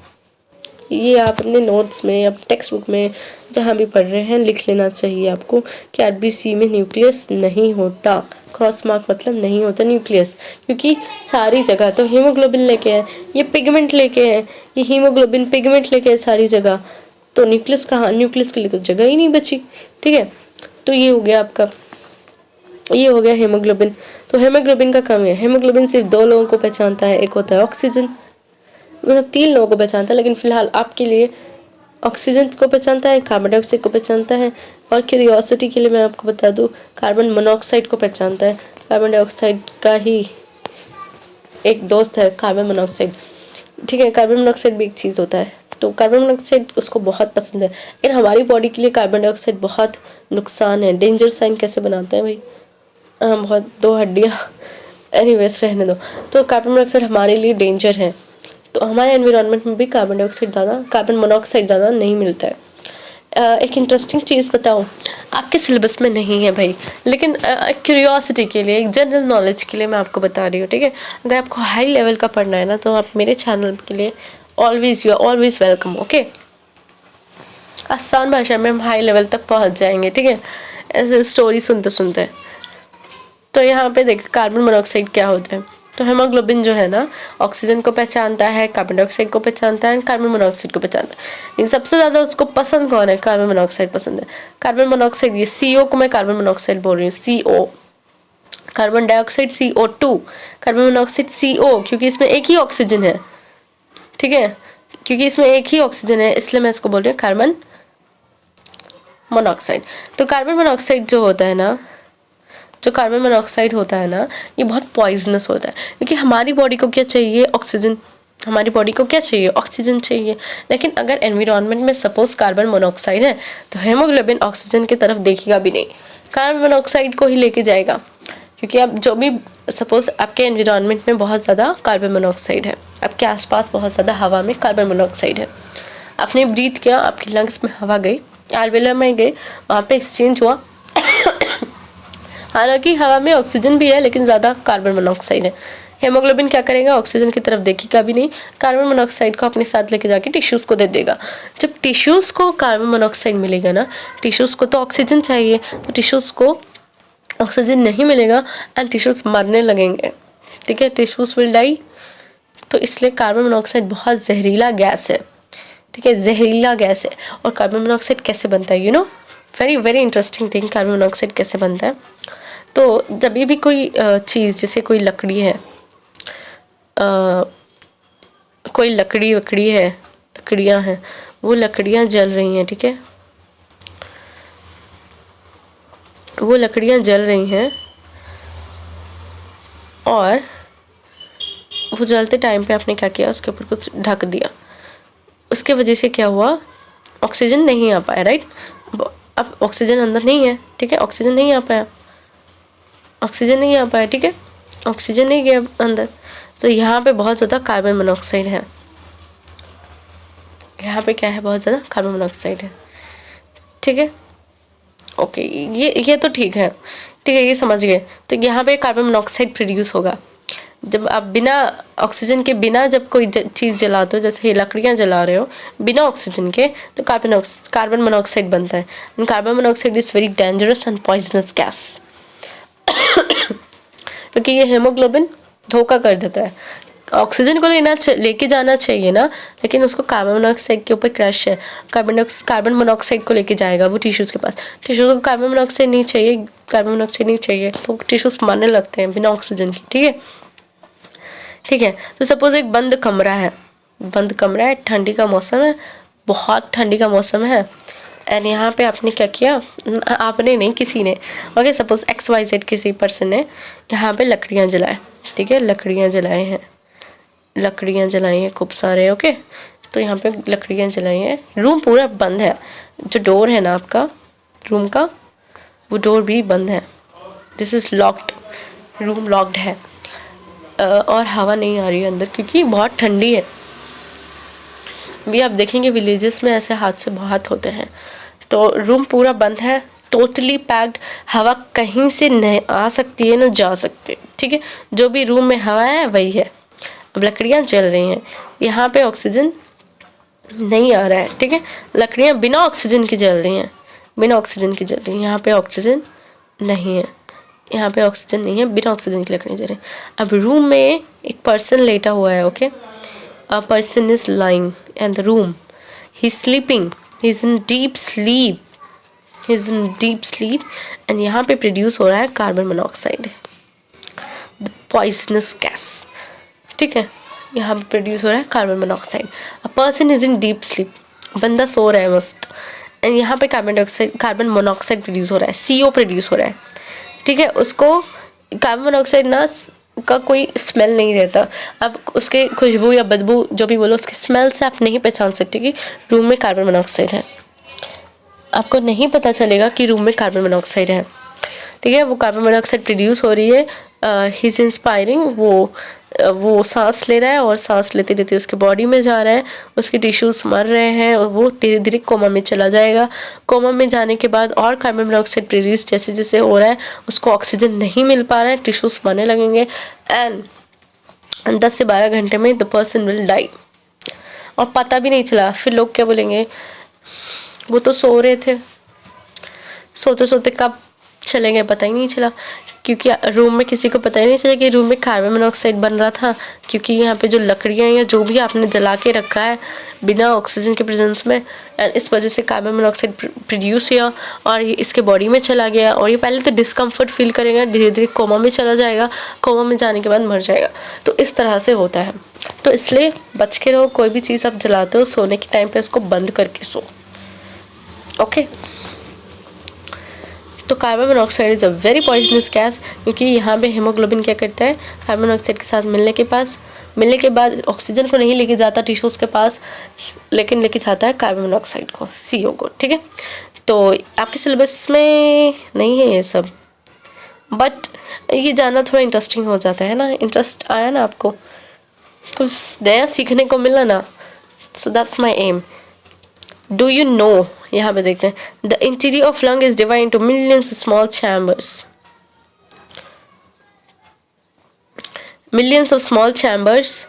ये आप अपने नोट्स में, आप टेक्स्ट बुक में जहाँ भी पढ़ रहे हैं लिख लेना चाहिए आपको कि आरबीसी में न्यूक्लियस नहीं होता, क्रॉस मार्क मतलब नहीं होता न्यूक्लियस, क्योंकि सारी जगह तो हीमोग्लोबिन लेके है, ये पिगमेंट लेके है, ये हीमोग्लोबिन पिगमेंट लेके है सारी जगह, तो न्यूक्लियस कहाँ, न्यूक्लियस के लिए तो जगह ही नहीं बची। ठीक है, तो ये हो गया आपका, ये हो गया हीमोग्लोबिन। तो हीमोग्लोबिन का कमी है, हीमोग्लोबिन सिर्फ 2 लोगों को पहचानता है, एक होता है ऑक्सीजन, मतलब 3 लोगों को पहचानता है, लेकिन फिलहाल आपके लिए ऑक्सीजन को पहचानता है, कार्बन डाइऑक्साइड को पहचानता है, और क्यूरियोसिटी के लिए मैं आपको बता दूं कार्बन मोनोऑक्साइड को पहचानता है। कार्बन डाइऑक्साइड का ही एक दोस्त है कार्बन मोनोऑक्साइड। ठीक है, कार्बन मोनोऑक्साइड भी एक चीज़ होता है, तो कार्बन मोनोऑक्साइड उसको बहुत पसंद है, लेकिन हमारी बॉडी के लिए कार्बन डाइऑक्साइड बहुत नुकसान है। डेंजर साइन कैसे बनाते हैं भाई, बहुत 2 हड्डियाँ, एनीवेज रहने दो। तो कार्बन मोनोऑक्साइड हमारे लिए डेंजर है, तो हमारे एनवायरनमेंट में भी कार्बन डाइऑक्साइड ज़्यादा, कार्बन मोनोऑक्साइड ज़्यादा नहीं मिलता है। एक इंटरेस्टिंग चीज़ बताऊँ, आपके सिलेबस में नहीं है भाई, लेकिन क्यूरियोसिटी के लिए, एक जनरल नॉलेज के लिए मैं आपको बता रही हूँ। ठीक है, अगर आपको हाई लेवल का पढ़ना है ना, तो आप मेरे चैनल के लिए always, you are always welcome. Okay, आसान भाषा में हम हाई लेवल तक पहुँच जाएंगे। ठीक है, ऐसे स्टोरी सुनते सुनते। तो यहाँ पे देखिए कार्बन मोनोऑक्साइड क्या होता है। तो हेमोग्लोबिन जो है ना, ऑक्सीजन को पहचानता है, कार्बन डाइऑक्साइड को पहचानता है, कार्बन मोनोऑक्साइड को पहचानता है। इन सबसे ज़्यादा उसको पसंद कौन है? कार्बन मोनोऑक्साइड पसंद है। कार्बन मोनोऑक्साइड, ये CO को मैं कार्बन मोनोऑक्साइड बोल रही हूँ, CO। Carbon dioxide CO2, carbon monoxide CO, क्योंकि इसमें एक ही ऑक्सीजन है। ठीक है, क्योंकि इसमें एक ही ऑक्सीजन है, इसलिए मैं इसको बोल रही हूँ कार्बन मोनोऑक्साइड। तो कार्बन मोनोऑक्साइड जो होता है ना, जो कार्बन मोनोऑक्साइड होता है ना, ये बहुत पॉइजनस होता है, क्योंकि हमारी बॉडी को क्या चाहिए? ऑक्सीजन। हमारी बॉडी को क्या चाहिए? ऑक्सीजन चाहिए। लेकिन अगर एनवायरनमेंट में सपोज कार्बन मोनोऑक्साइड है, तो हेमोग्लोबिन ऑक्सीजन की तरफ देखेगा भी नहीं, कार्बन मोनोऑक्साइड को ही लेके जाएगा। क्योंकि अब जो भी सपोज आपके एनवायरनमेंट में बहुत ज़्यादा कार्बन मोनोऑक्साइड है, आपके आसपास बहुत ज़्यादा हवा में कार्बन मोनोऑक्साइड है, आपने ब्रीथ किया, आपके लंग्स में हवा गई, एल्वेलर में गई, वहाँ पे एक्सचेंज हुआ। हालांकि हवा में ऑक्सीजन भी है, लेकिन ज़्यादा कार्बन मोनोऑक्साइड है। हेमोग्लोबिन क्या करेगा? ऑक्सीजन की तरफ देखेगा भी नहीं, कार्बन मोनोऑक्साइड को अपने साथ लेके जाके टिश्यूज़ को दे देगा। जब टिश्यूज़ को कार्बन मोनोऑक्साइड मिलेगा ना, टिश्यूज़ को तो ऑक्सीजन चाहिए, तो टिश्यूज़ को ऑक्सीजन नहीं मिलेगा एंड टिश्यूज़ मरने लगेंगे। ठीक है, टिश्यूज़ विल डाई। तो इसलिए कार्बन मोनोऑक्साइड बहुत जहरीला गैस है। ठीक है, जहरीला गैस है। और कार्बन मोनोऑक्साइड कैसे बनता है? You know, very very interesting thing, carbon monoxide कैसे बनता है। तो जब भी कोई चीज़, जैसे कोई लकड़ी है, कोई लकड़ी वकड़ी है, लकड़ियाँ हैं, वो लकड़ियाँ जल रही हैं। ठीक है, वो लकड़ियाँ जल रही हैं, और वो जलते टाइम पे आपने क्या किया? उसके ऊपर कुछ ढक दिया, उसके वजह से क्या हुआ? ऑक्सीजन नहीं आ पाया, राइट। अब ऑक्सीजन अंदर नहीं है। ठीक है, ऑक्सीजन नहीं आ पाया, ऑक्सीजन नहीं आ पाया। ठीक है, ऑक्सीजन नहीं गया अंदर, तो यहाँ पे बहुत ज़्यादा कार्बन मोनोऑक्साइड है। यहाँ पे क्या है? बहुत ज़्यादा कार्बन मोनोऑक्साइड है। ठीक है, ओके, ये तो ठीक है। ठीक है, ये समझ गए। तो यहाँ पे कार्बन मोनोऑक्साइड प्रोड्यूस होगा जब आप बिना ऑक्सीजन के, बिना जब कोई चीज़ जलाते हो, जैसे लकड़ियाँ जला रहे हो बिना ऑक्सीजन के, तो कार्बन मोनोऑक्साइड बनता है। And carbon monoxide is very dangerous and poisonous gas, क्योंकि ये हेमोग्लोबिन धोखा कर देता है। ऑक्सीजन को लेके जाना चाहिए ना, लेकिन उसको कार्बन मोनोऑक्साइड के ऊपर क्रश है। कार्बन मोनोऑक्साइड को लेके जाएगा वो टिश्यूज़ के पास। टिश्यूज़ को कार्बन मोनोऑक्साइड नहीं चाहिए, कार्बन मोनोऑक्साइड नहीं चाहिए, तो टिश्यूज़ मरने लगते हैं बिना ऑक्सीजन के। ठीक है, ठीक है। तो सपोज एक बंद कमरा है, ठंडी का मौसम है, बहुत ठंडी का मौसम है, एंड यहाँ पे आपने क्या किया? आपने नहीं, किसी ने, ओके, सपोज XYZ किसी पर्सन ने यहाँ पे लकड़ियाँ जलाए। ठीक है, लकड़ियाँ जलाई हैं खूब सारे। ओके, तो यहाँ पे लकड़ियाँ जलाई हैं, रूम पूरा बंद है, जो डोर है ना आपका रूम का, वो डोर भी बंद है। This is locked, room locked है, और हवा नहीं आ रही है अंदर, क्योंकि बहुत ठंडी है। भी आप देखेंगे विलेजेस में ऐसे हादसे बहुत होते हैं। तो रूम पूरा बंद है, टोटली पैक्ड, हवा कहीं से नहीं आ सकती है ना जा सकती। ठीक है, जो भी रूम में हवा है वही है। अब लकड़ियाँ जल रही हैं, यहाँ पे ऑक्सीजन नहीं आ रहा है। ठीक है, लकड़ियाँ बिना ऑक्सीजन की जल रही हैं, यहाँ पे ऑक्सीजन नहीं है। यहाँ पे ऑक्सीजन नहीं है, बिना ऑक्सीजन के लकड़ी जल रही है। अब रूम में एक पर्सन लेटा हुआ है, okay, a person is lying in the room, he is sleeping, he is in deep sleep, he is in deep sleep and यहाँ पे प्रोड्यूस हो रहा है carbon monoxide, the poisonous gas, ठीक है। यहाँ पे प्रोड्यूस हो रहा है carbon monoxide. A person is in deep sleep, बंदा सो रहा है मस्त, एंड यहाँ पे कार्बन मोनोऑक्साइड प्रोड्यूस हो रहा है, CO प्रोड्यूस हो रहा है, ठीक है। उसको कार्बन मोनोऑक्साइड ना का कोई स्मेल नहीं रहता, अब उसके खुशबू या बदबू जो भी बोलो, उसके स्मेल से आप नहीं पहचान सकते कि रूम में कार्बन मोनोऑक्साइड है। आपको नहीं पता चलेगा कि रूम में कार्बन मोनोऑक्साइड है, ठीक है। वो कार्बन मोनोऑक्साइड प्रोड्यूस हो रही है, ही इज इंस्पायरिंग, वो सांस ले रहा है और सांस लेते लेते उसके बॉडी में जा रहा है, उसके टिश्यूज मर रहे हैं और वो धीरे धीरे कोमा में चला जाएगा। कोमा में जाने के बाद और कार्बन मोनोऑक्साइड प्रोड्यूस जैसे जैसे हो रहा है, उसको ऑक्सीजन नहीं मिल पा रहा है, टिश्यूज मरने लगेंगे एंड 10 से 12 घंटे में द पर्सन विल डाई, और पता भी नहीं चला। फिर लोग क्या बोलेंगे, वो तो सो रहे थे, सोते सोते कब चले गए पता ही नहीं चला, क्योंकि रूम में किसी को पता ही नहीं चला कि रूम में कार्बन मोनोऑक्साइड बन रहा था, क्योंकि यहाँ पे जो लकड़ियाँ या जो भी आपने जला के रखा है बिना ऑक्सीजन के प्रेजेंस में, इस वजह से कार्बन मोनोऑक्साइड प्रोड्यूस हुआ और ये इसके बॉडी में चला गया, और ये पहले तो डिस्कम्फर्ट फील करेगा, धीरे धीरे कोमा में चला जाएगा, कोमा में जाने के बाद मर जाएगा। तो इस तरह से होता है, तो इसलिए बच के रहो, कोई भी चीज़ आप जलाते हो सोने के टाइम पर उसको बंद करके सो, ओके। तो carbon monoxide is a very poisonous gas, क्योंकि यहाँ पे हीमोग्लोबिन क्या करता है, कार्बन मोनोऑक्साइड के साथ मिलने के बाद ऑक्सीजन को नहीं लेके जाता टिश्यूज़ के पास, लेकिन लेके जाता है कार्बन मोनोऑक्साइड को, CO को, ठीक है। तो आपके सिलेबस में नहीं है ये सब, बट ये जानना थोड़ा इंटरेस्टिंग हो जाता है ना, इंटरेस्ट आया ना आपको, कुछ नया सीखने को मिला ना, so that's my aim. Do you know, यहाँ पे देखते हैं, the interior of lung is divide into millions small chambers, millions of small chambers,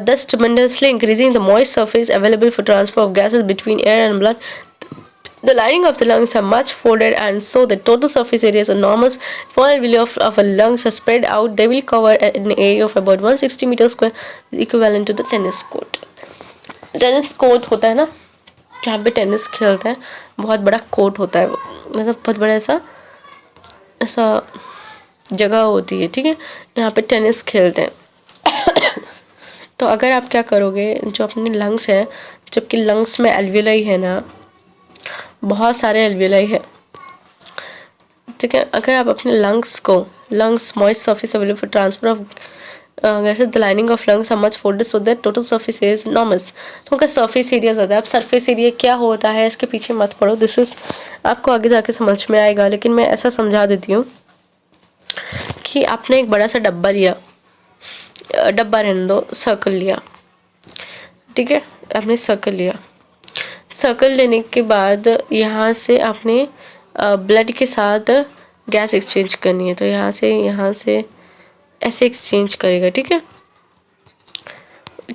thus tremendously increasing the moist surface available for transfer of gases between air and blood. The lining of the lungs are much folded, and so the total surface area is enormous. If all alveoli of our lungs are spread out, they will cover an area of about 160 meters square, equivalent to the tennis court. Tennis court होता है ना, जहाँ पे tennis खेलते हैं, बहुत बड़ा court होता है, मतलब बहुत बड़ा ऐसा जगह होती है, ठीक है, यहाँ पे टेनिस खेलते हैं। तो अगर आप क्या करोगे, जो अपने लंग्स है, जबकि लंग्स में एल्वियोलाई है ना, बहुत सारे एल्वियोलाई है, ठीक है। अगर आप अपने lungs moist surface available for transfer of gases, the lining of lungs are much folded so that total surface area is enormous. तो उनका सरफेस एरिया ज़्यादा है। अब सरफेस एरिया क्या होता है इसके पीछे मत पड़ो, दिस इज़ आपको आगे जाके समझ में आएगा, लेकिन मैं ऐसा समझा देती हूँ कि आपने एक बड़ा सा डब्बा लिया, डब्बा रहने दो, सर्कल लिया, ठीक है, आपने सर्कल लिया, सर्कल लेने के बाद यहाँ से आपने ब्लड के साथ गैस एक्सचेंज करनी है, तो यहाँ से ऐसे एक्सचेंज करेगा, ठीक है।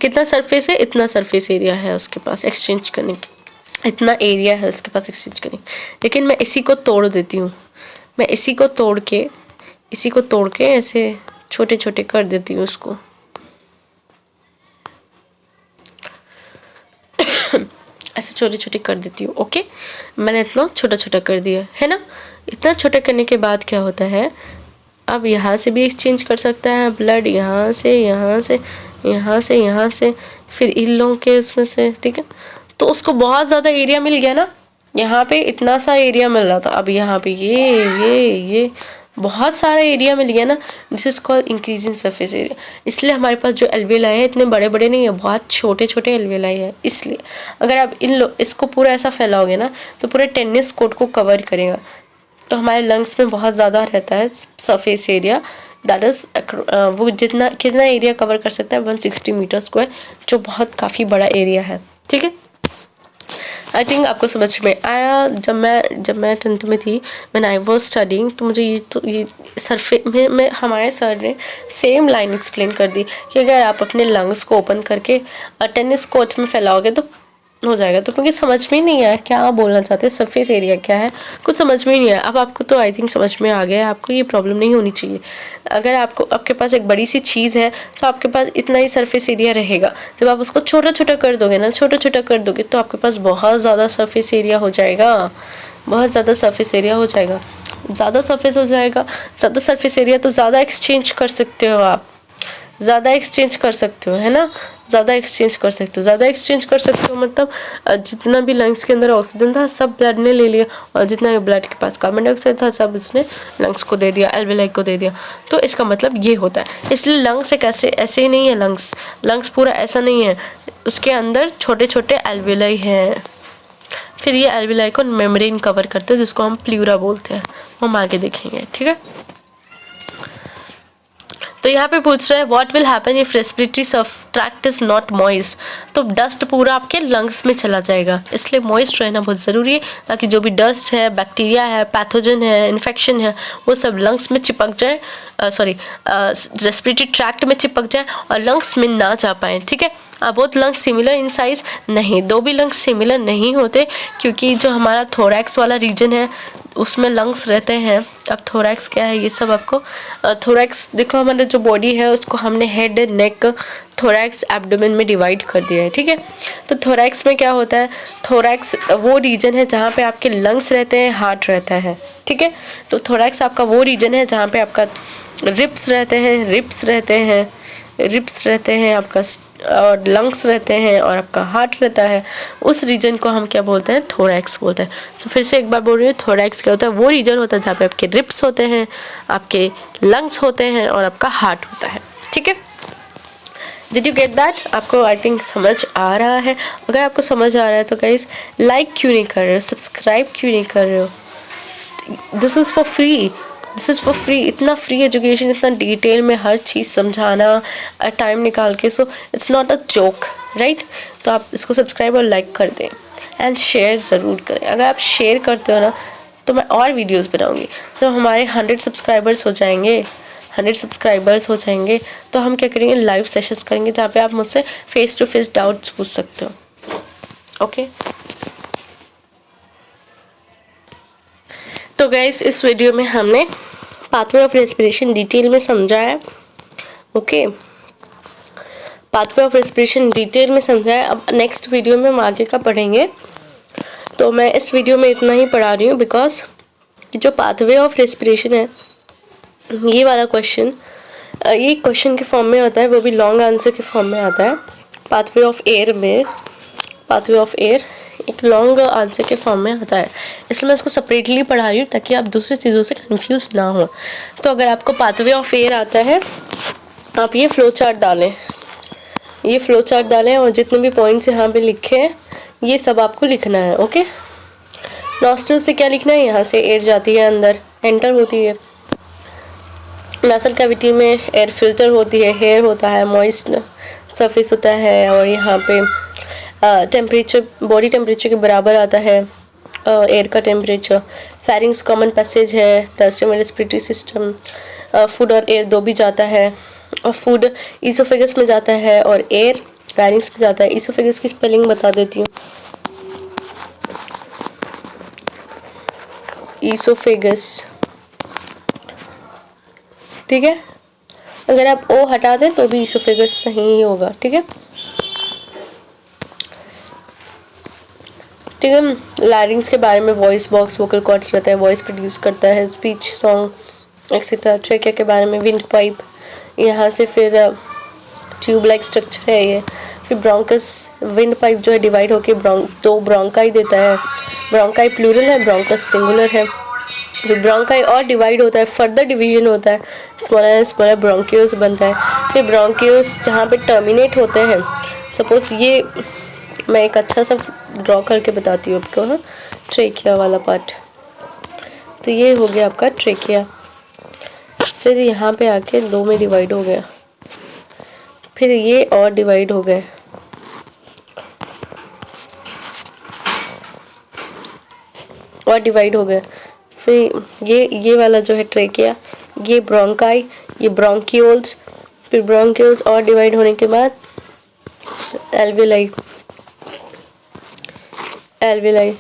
कितना सरफेस है, इतना सरफेस एरिया है उसके पास एक्सचेंज करने की, इतना एरिया है उसके पास एक्सचेंज करने। लेकिन मैं इसी को तोड़ देती हूँ, मैं इसी को तोड़ के ऐसे छोटे छोटे कर देती हूँ उसको, ऐसे छोटे छोटे कर देती हूँ, ओके। मैंने इतना छोटा छोटा कर दिया है ना। इतना छोटा करने के बाद क्या होता है, अब यहाँ से भी एक्सचेंज कर सकता है ब्लड, यहाँ से फिर इन लोगों के इसमें से, ठीक है। तो उसको बहुत ज़्यादा एरिया मिल गया ना, यहाँ पे इतना सा एरिया मिल रहा था, अब यहाँ पे ये बहुत सारा एरिया मिल गया ना, this is called increasing surface area. इसलिए हमारे पास जो एल्वियोलाई है इतने बड़े बड़े नहीं है, बहुत छोटे छोटे एल्वियोलाई है। इसलिए अगर आप इसको पूरा ऐसा फैलाओगे ना, तो पूरे टेनिस कोर्ट को कवर करेगा। तो हमारे लंग्स में बहुत ज़्यादा रहता है सरफेस एरिया, दैट इज़ वो कितना एरिया कवर कर सकता है, 160 मीटर स्क्वायर, जो बहुत काफ़ी बड़ा एरिया है, ठीक है। आई थिंक आपको समझ में आया। जब मैं 10th में थी, व्हेन आई वाज स्टडिंग, तो मुझे ये सरफेस में हमारे सर ने सेम लाइन एक्सप्लेन कर दी कि अगर आप अपने लंग्स को ओपन करके टेनिस कोर्ट में फैलाओगे तो हो जाएगा। तो क्योंकि समझ में ही नहीं आया क्या आप बोलना चाहते हैं, सरफेस एरिया क्या है, कुछ समझ में ही नहीं आया। अब आपको तो आई थिंक समझ में आ गया है, आपको ये प्रॉब्लम नहीं होनी चाहिए। अगर आपको आपके पास एक बड़ी सी चीज़ है तो आपके पास इतना ही सरफेस एरिया रहेगा। जब आप उसको छोटा छोटा कर दोगे ना, छोटा छोटा कर दोगे, तो आपके पास बहुत ज़्यादा सरफेस एरिया हो जाएगा, बहुत ज़्यादा सरफेस एरिया हो जाएगा, ज़्यादा सरफेस हो जाएगा। ज़्यादा सरफेस एरिया तो ज़्यादा एक्सचेंज कर सकते हो आप, ज़्यादा एक्सचेंज कर सकते हो, है ना, ज़्यादा एक्सचेंज कर सकते हो। ज़्यादा एक्सचेंज कर सकते हो मतलब जितना भी लंग्स के अंदर ऑक्सीजन था सब ब्लड ने ले लिया, और जितना भी ब्लड के पास कार्बन डाइऑक्साइड था सब उसने लंग्स को दे दिया, एल्वेलाई को दे दिया। तो इसका मतलब ये होता है। इसलिए लंग्स एक ऐसे ही नहीं है, लंग्स पूरा ऐसा नहीं है, उसके अंदर छोटे छोटे एल्वेलाई हैं। फिर ये एल्वेलाई को मेम्ब्रेन कवर करते हैं, जिसको हम प्लूरा बोलते हैं, हम आगे देखेंगे, ठीक है। तो यहाँ पे पूछ रहा है what will happen if respiratory tract is not moist. तो डस्ट पूरा आपके लंग्स में चला जाएगा, इसलिए मॉइस्ट रहना बहुत ज़रूरी है, ताकि जो भी डस्ट है, बैक्टीरिया है, पैथोजन है, इन्फेक्शन है, वो सब लंग्स में चिपक जाए, रेस्पिरेटरी ट्रैक्ट में चिपक जाए और लंग्स में ना जा पाए, ठीक है। Both lungs similar in size नहीं, दो भी लंग्स सिमिलर नहीं होते, क्योंकि जो हमारा थोरैक्स वाला रीजन है उसमें लंग्स रहते हैं। अब थोरैक्स क्या है ये सब आपको, थोरैक्स देखो, हमारा जो बॉडी है उसको हमने हेड, नेक, थोरैक्स, एब्डोमेन में डिवाइड कर दिया है, ठीक है। तो थोरैक्स में क्या होता है, थोरैक्स वो रीजन है जहाँ पे आपके लंग्स रहते हैं, हार्ट रहता है, ठीक है। तो थोरैक्स आपका वो रीजन है जहाँ पे आपका रिब्स रहते हैं, रिब्स रहते हैं आपका, और लंग्स रहते हैं, और आपका हार्ट रहता है। उस रीजन को हम क्या बोलते हैं, थोरैक्स बोलते हैं। तो फिर से एक बार बोल रही हूँ, थोरैक्स क्या होता है, वो रीजन होता है जहाँ पे आपके रिब्स होते हैं, आपके लंग्स होते हैं, और आपका हार्ट होता है, ठीक है। Did you get that? आपको आई थिंक समझ आ रहा है। अगर आपको समझ आ रहा है तो गाइस लाइक क्यों नहीं कर रहे हो, सब्सक्राइब क्यों नहीं कर रहे हो? दिस इज़ फॉर फ्री, इतना फ्री एजुकेशन, इतना डिटेल में हर चीज़ समझाना टाइम निकाल के, so it's not a joke, right. तो आप इसको सब्सक्राइब और लाइक कर दें, एंड शेयर ज़रूर करें। अगर आप शेयर करते हो ना तो मैं और वीडियोस बनाऊंगी। जब हमारे 100 सब्सक्राइबर्स हो जाएंगे तो हम क्या करेंगे, लाइव सेशंस करेंगे जहाँ पे आप मुझसे फेस टू फेस डाउट्स पूछ सकते हो, ओके। तो गाइस इस वीडियो में हमने पाथवे ऑफ रेस्पिरेशन डिटेल में समझा है, okay. Pathway of respiration detail में समझा है। अब नेक्स्ट वीडियो में हम आगे का पढ़ेंगे। तो मैं इस वीडियो में इतना ही पढ़ा रही हूँ, बिकॉज जो पाथवे ऑफ रेस्पिरेशन है, ये वाला क्वेश्चन ये क्वेश्चन के फॉर्म में आता है, वो भी लॉन्ग आंसर के फॉर्म में आता है। पाथवे ऑफ एयर एक लॉन्ग आंसर के फॉर्म में आता है, इसलिए मैं इसको सेपरेटली पढ़ा रही हूँ ताकि आप दूसरी चीज़ों से कंफ्यूज ना हो। तो अगर आपको पाथवे ऑफ एयर आता है, आप ये फ्लो चार्ट डालें, और जितने भी पॉइंट्स यहाँ पे लिखे हैं ये सब आपको लिखना है, ओके। नॉस्ट्रल से क्या लिखना है, यहाँ से एयर जाती है अंदर, एंटर होती है। नासल कैविटी में एयर फिल्टर होती है, हेयर होता है, मॉइस्ट सरफेस होता है, और यहाँ पे टेम्परेचर बॉडी टेम्परेचर के बराबर आता है एयर का टेम्परेचर। फेरिंग्स कॉमन पैसेज है, डायस्टम में रेस्पिरेटरी सिस्टम, फूड और एयर दो भी जाता है, और फूड ईसोफेगस में जाता है और एयर फेरिंग्स में जाता है। ईसोफेगस की स्पेलिंग बता देती हूँ, ईसोफेगस, ठीक है। अगर आप ओ हटा दें तो भी ईसोफेगस सही ही होगा, ठीक है। ठीक है। लैरिंग्स के बारे में, वॉइस बॉक्स, वोकल कॉर्ड्स रहता है, वॉइस प्रोड्यूस करता है, स्पीच, सॉन्ग एक्सेट्रा। ट्रेकिया के बारे में, विंड पाइप, यहाँ से फिर ट्यूब लाइक स्ट्रक्चर है ये। फिर ब्रोंकस, विंड पाइप जो है डिवाइड होके दो ब्रोंकाई देता है। ब्रोंकाई प्लूरल है, ब्रोंकस सिंगुलर है। फिर ब्रोंकाई और डिवाइड होता है, फर्दर डिवीजन होता है, स्मॉलर ब्रोंकियोस बनता है। फिर ब्रोंकियोस जहाँ पे टर्मिनेट होते हैं, सपोज ये मैं एक अच्छा सा ड्रॉ करके बताती हूँ आपको, हाँ, ट्रेकिया वाला पार्ट। तो ये हो गया आपका ट्रेकिया, फिर यहाँ पे आके दो में डिवाइड हो गया, फिर ये और डिवाइड हो गए, और डिवाइड हो गए। फिर ये वाला जो है ट्रेकिया, ये ब्रोंकाई, ये ब्रोंकियोल्स, फिर ब्रोंकियोल्स और डिवाइड होने के बाद एल्वेलाई, एल्विलाई,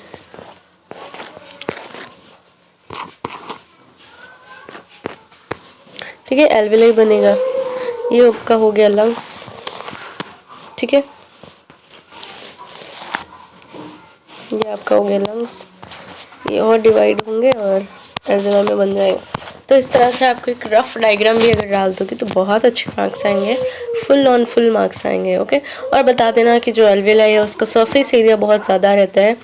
ठीक है, एल्विलाई बनेगा। ये आपका हो गया लंग्स, ठीक है, ये आपका हो गया लंग्स, ये और डिवाइड होंगे और एल्विलाई में बन जाएगा। तो इस तरह से आपको एक रफ डायग्राम भी अगर डाल दोगे तो बहुत अच्छे मार्क्स आएंगे, फुल ऑन फुल मार्क्स आएंगे। ओके, और बता देना कि जो एल्विलाई है उसका सरफेस एरिया बहुत ज़्यादा रहता है,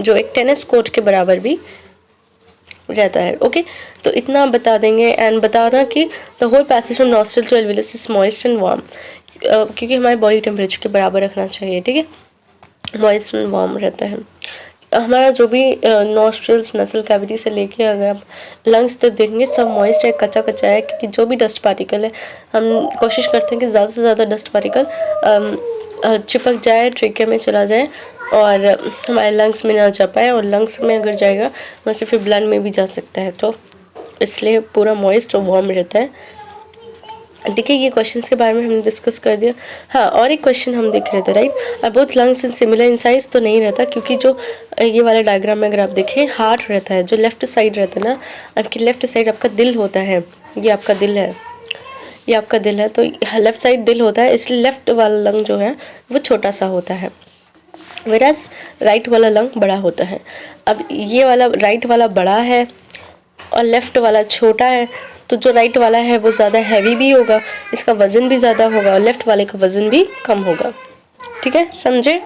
जो एक टेनिस कोर्ट के बराबर भी रहता है। ओके, तो इतना बता देंगे। एंड बताना कि the whole passage from nostril to alveolus is moist and warm, क्योंकि हमारे बॉडी टेम्परेचर के बराबर रखना चाहिए, ठीक है, मॉइस्ट एंड वार्म रहता है। हमारा जो भी नॉस्ट्रल्स नसल कैविटी से लेके अगर आप लंग्स तक देखेंगे सब मॉइस्ट है, कच्चा कच्चा है, क्योंकि जो भी डस्ट पार्टिकल है हम कोशिश करते हैं कि ज़्यादा से ज़्यादा डस्ट पार्टिकल चिपक जाए, ट्रेकिया में चला जाए और हमारे लंग्स में ना जा पाए, और लंग्स में अगर जाएगा वहाँ से फिर ब्लड में भी जा सकता है, तो इसलिए पूरा मॉइस्ट और वार्म रहता है। देखिए, ये क्वेश्चंस के बारे में हमने डिस्कस कर दिया। हाँ, और एक क्वेश्चन हम देख रहे थे, राइट, अब both lungs in similar in size, तो नहीं रहता, क्योंकि जो ये वाला डायग्राम में अगर आप देखें हार्ट रहता है, जो लेफ्ट साइड रहता है ना, आपकी लेफ्ट साइड आपका दिल होता है, ये आपका दिल है, ये आपका दिल है, तो लेफ्ट साइड दिल होता है, इसलिए लेफ्ट वाला लंग जो है वो छोटा सा होता है, वेराज राइट वाला लंग बड़ा होता है। अब ये वाला राइट वाला बड़ा है और लेफ्ट वाला छोटा है, तो जो राइट वाला है वो ज़्यादा हैवी भी होगा, इसका वज़न भी ज़्यादा होगा, और लेफ्ट वाले का वज़न भी कम होगा, ठीक है, समझे।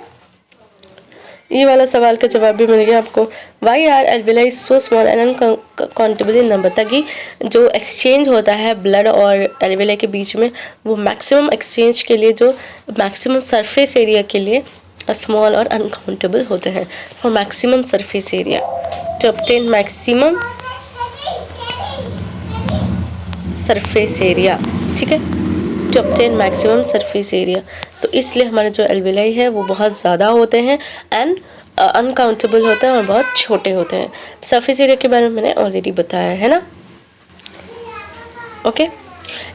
ये वाला सवाल का जवाब भी मिल गया आपको। Why are alveoli so small and uncountable in number, ताकि जो एक्सचेंज होता है ब्लड और एल्विलाई के बीच में वो मैक्सिमम एक्सचेंज के लिए, जो मैक्सिमम सरफेस एरिया के लिए स्मॉल और अनकाउंटेबल होते हैं। For maximum surface area, to obtain maximum surface area, ठीक है, to obtain maximum surface area, तो इसलिए हमारे जो एल्विलाई है वो बहुत ज़्यादा होते हैं एंड अनकाउंटेबल होते हैं और बहुत छोटे होते हैं। सरफेस एरिया के बारे में मैंने ऑलरेडी बताया है ना। ओके,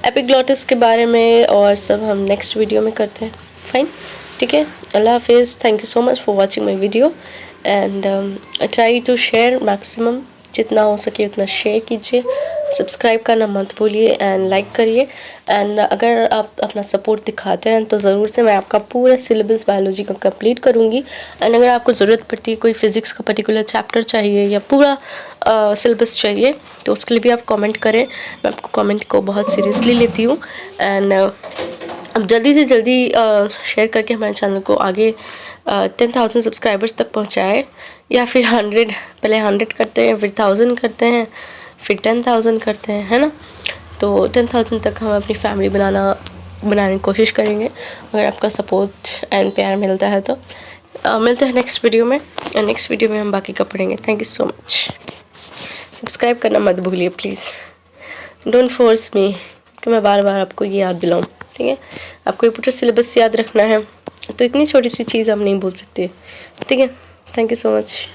एपिग्लॉटिस के बारे में और सब हम नेक्स्ट वीडियो में करते हैं। फाइन, ठीक है, अल्लाह हाफिज़। Thank you so much for watching my video and try to share maximum, जितना हो सके उतना शेयर कीजिए, सब्सक्राइब करना मत भूलिए एंड लाइक करिए। एंड अगर आप अपना सपोर्ट दिखाते हैं तो ज़रूर से मैं आपका पूरा सिलेबस बायोलॉजी का कंप्लीट करूँगी। एंड अगर आपको ज़रूरत पड़ती है, कोई फिज़िक्स का पर्टिकुलर चैप्टर चाहिए या पूरा सिलेबस चाहिए, तो उसके लिए भी आप कमेंट करें, मैं आपको कमेंट को बहुत सीरियसली लेती हूँ। एंड अब जल्दी से जल्दी शेयर करके हमारे चैनल को आगे 10,000 सब्सक्राइबर्स तक पहुँचाए, या फिर 100, पहले 100 करते हैं, फिर 1000 करते हैं, फिर 10,000 करते हैं, है ना। तो 10,000 तक हम अपनी फैमिली बनाने की कोशिश करेंगे, अगर आपका सपोर्ट एंड प्यार मिलता है तो। मिलते हैं नेक्स्ट वीडियो में, और नेक्स्ट वीडियो में हम बाकी का पढ़ेंगे। Thank you so much. Subscribe करना मत भूलिए प्लीज़, डोंट फोर्स मी कि मैं बार बार आपको ये याद दिलाऊँ, ठीक है। आपको ये पूरा सिलेबस याद रखना है, तो इतनी छोटी सी चीज़ आप नहीं भूल सकते, ठीक है। Thank you so much.